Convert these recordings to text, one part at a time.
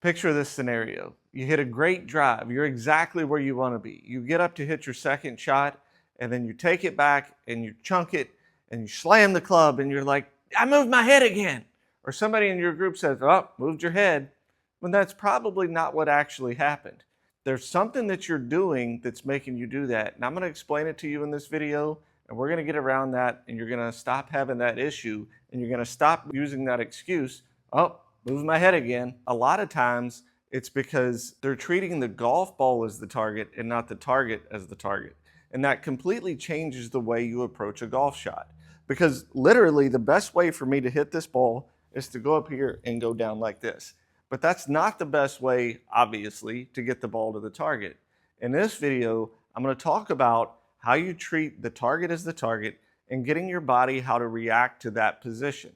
Picture this scenario. You hit a great drive. You're exactly where you want to be. You get up to hit your second shot, and then you take it back and you chunk it and you slam the club and you're like, I moved my head again. Or somebody in your group says, oh, moved your head. When that's probably not what actually happened. There's something that you're doing that's making you do that. And I'm going to explain it to you in this video, and we're going to get around that, and you're going to stop having that issue, and you're going to stop using that excuse, oh, moved my head again. A lot of times it's because they're treating the golf ball as the target and not the target as the target. And that completely changes the way you approach a golf shot. Because literally the best way for me to hit this ball is to go up here and go down like this. But that's not the best way, obviously, to get the ball to the target. In this video, I'm going to talk about how you treat the target as the target and getting your body how to react to that position.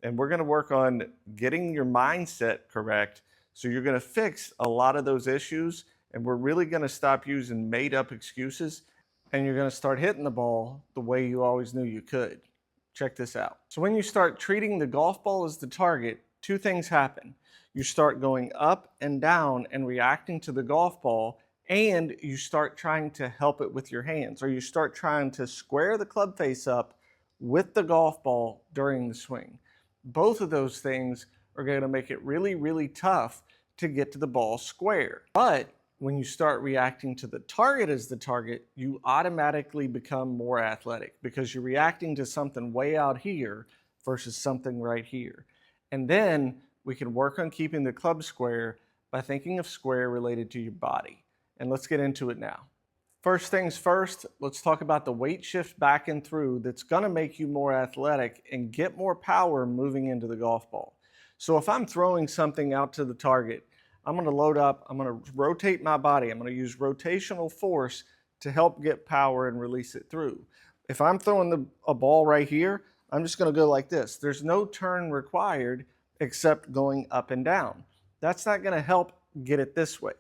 And we're going to work on getting your mindset correct so you're going to fix a lot of those issues, and we're really going to stop using made-up excuses, and you're going to start hitting the ball the way you always knew you could. Check this out. So when you start treating the golf ball as the target, two things happen. You start going up and down and reacting to the golf ball, and you start trying to help it with your hands, or you start trying to square the club face up with the golf ball during the swing. Both of those things are going to make it really, really tough to get to the ball square. But when you start reacting to the target as the target, you automatically become more athletic because you're reacting to something way out here versus something right here. And then we can work on keeping the club square by thinking of square related to your body. And let's get into it now. First things first, let's talk about the weight shift back and through that's going to make you more athletic and get more power moving into the golf ball. So if I'm throwing something out to the target, I'm going to load up, I'm going to rotate my body, I'm going to use rotational force to help get power and release it through. If I'm throwing a ball right here, I'm just going to go like this. There's no turn required except going up and down. That's not going to help get it this way.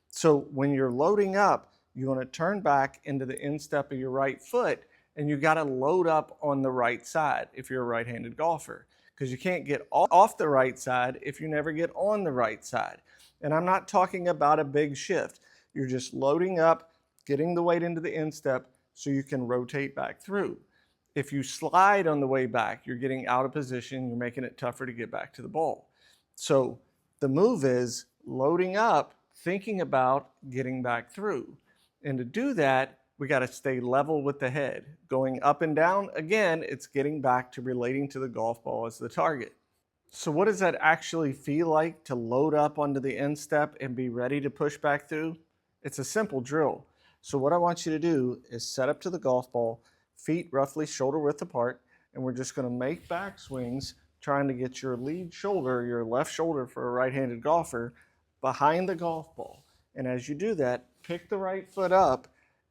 So when you're loading up, you want to turn back into the instep of your right foot, and you got to load up on the right side if you're a right-handed golfer, because you can't get off the right side if you never get on the right side. And I'm not talking about a big shift. You're just loading up, getting the weight into the instep so you can rotate back through. If you slide on the way back, you're getting out of position, you're making it tougher to get back to the ball. So the move is loading up, thinking about getting back through. And to do that, we got to stay level with the head. Going up and down, again, it's getting back to relating to the golf ball as the target. So what does that actually feel like to load up onto the instep and be ready to push back through? It's a simple drill. So what I want you to do is set up to the golf ball, feet roughly shoulder width apart, and we're just going to make back swings, trying to get your lead shoulder, your left shoulder for a right-handed golfer, behind the golf ball. And as you do that, pick the right foot up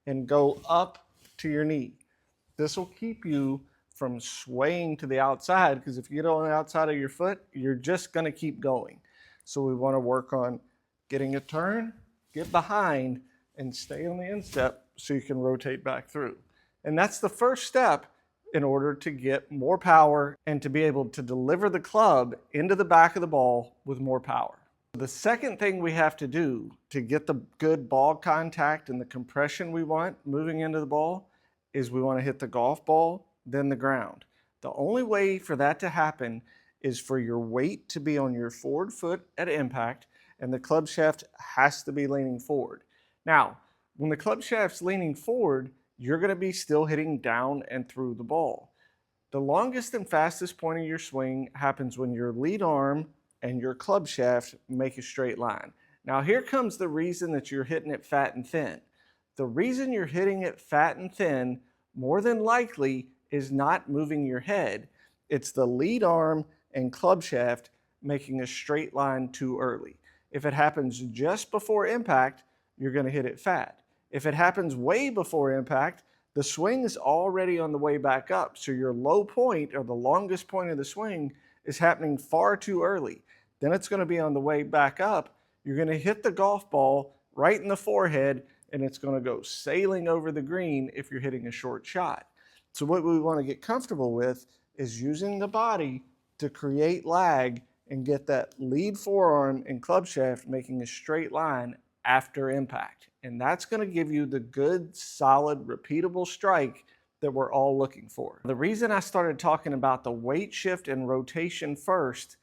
and go up to your knee. This will keep you from swaying to the outside, because if you get on the outside of your foot, you're just going to keep going. So we want to work on getting a turn, get behind, and stay on the instep so you can rotate back through. And that's the first step in order to get more power and to be able to deliver the club into the back of the ball with more power. The second thing we have to do to get the good ball contact and the compression we want moving into the ball is we want to hit the golf ball, then the ground. The only way for that to happen is for your weight to be on your forward foot at impact, and the club shaft has to be leaning forward. Now, when the club shaft's leaning forward, you're going to be still hitting down and through the ball. The longest and fastest point of your swing happens when your lead arm and your club shaft make a straight line. Now here comes the reason that you're hitting it fat and thin. The reason you're hitting it fat and thin, more than likely, is not moving your head. It's the lead arm and club shaft making a straight line too early. If it happens just before impact, you're going to hit it fat. If it happens way before impact, the swing is already on the way back up. So your low point, or the longest point of the swing, is happening far too early. Then it's going to be on the way back up. You're going to hit the golf ball right in the forehead, and it's going to go sailing over the green if you're hitting a short shot. So what we want to get comfortable with is using the body to create lag and get that lead forearm and club shaft making a straight line after impact. And that's going to give you the good, solid, repeatable strike that we're all looking for. The reason I started talking about the weight shift and rotation first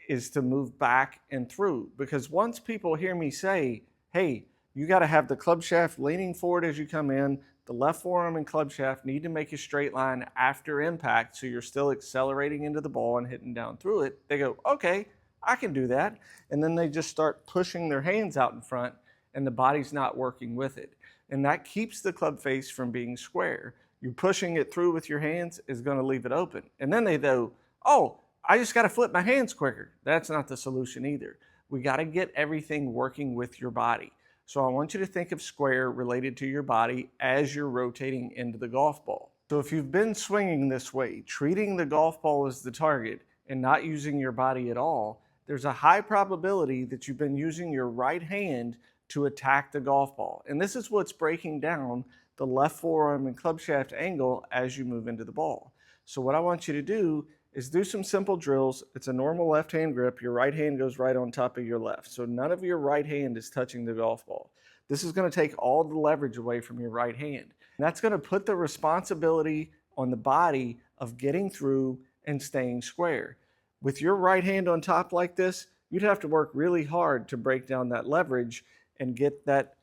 is to move back and through, because once people hear me say, hey, you got to have the club shaft leaning forward as you come in, the left forearm and club shaft need to make a straight line after impact so you're still accelerating into the ball and hitting down through it, they go, okay, I can do that. And then they just start pushing their hands out in front and the body's not working with it. And that keeps the club face from being square. You pushing it through with your hands is going to leave it open. And then they go, oh, I just got to flip my hands quicker. That's not the solution either. We got to get everything working with your body. So I want you to think of square related to your body as you're rotating into the golf ball. So if you've been swinging this way, treating the golf ball as the target and not using your body at all, there's a high probability that you've been using your right hand to attack the golf ball. And this is what's breaking down the left forearm and club shaft angle as you move into the ball. So what I want you to do is do some simple drills. It's a normal left hand grip. Your right hand goes right on top of your left. So none of your right hand is touching the golf ball. This is going to take all the leverage away from your right hand. And that's going to put the responsibility on the body of getting through and staying square. With your right hand on top like this, you'd have to work really hard to break down that leverage and get that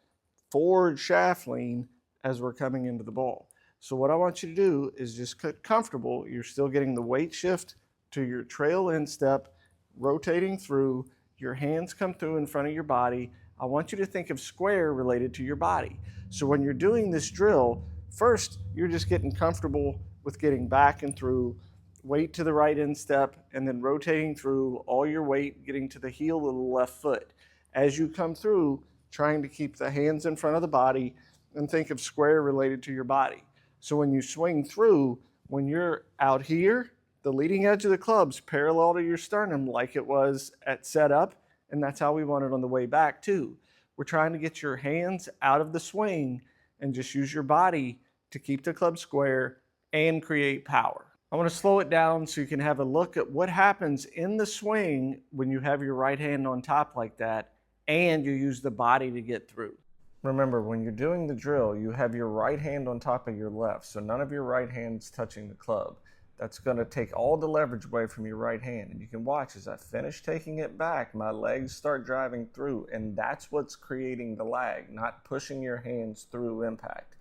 forward shaft lean as we're coming into the ball. So what I want you to do is just get comfortable. You're still getting the weight shift to your trail instep, rotating through, your hands come through in front of your body. I want you to think of square related to your body. So when you're doing this drill, first, you're just getting comfortable with getting back and through, weight to the right instep, and then rotating through, all your weight getting to the heel of the left foot. As you come through, trying to keep the hands in front of the body and think of square related to your body. So when you swing through, when you're out here, the leading edge of the club's parallel to your sternum like it was at setup, and that's how we want it on the way back too. We're trying to get your hands out of the swing and just use your body to keep the club square and create power. I want to slow it down so you can have a look at what happens in the swing when you have your right hand on top like that and you use the body to get through. Remember, when you're doing the drill, you have your right hand on top of your left, so none of your right hand's touching the club. That's going to take all the leverage away from your right hand. And you can watch as I finish taking it back, my legs start driving through, and that's what's creating the lag, not pushing your hands through impact.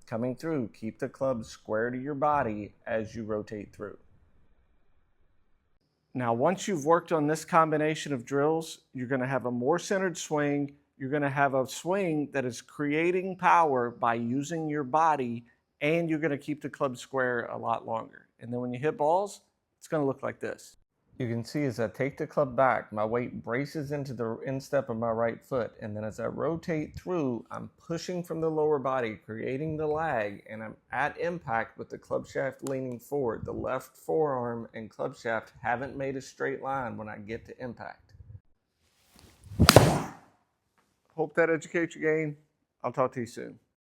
Coming through, keep the club square to your body as you rotate through. Now, once you've worked on this combination of drills, you're going to have a more centered swing. You're going to have a swing that is creating power by using your body, and you're going to keep the club square a lot longer. And then when you hit balls, it's going to look like this. You can see as I take the club back, my weight braces into the instep of my right foot. And then as I rotate through, I'm pushing from the lower body, creating the lag, and I'm at impact with the club shaft leaning forward. The left forearm and club shaft haven't made a straight line when I get to impact. Hope that educates your game. I'll talk to you soon.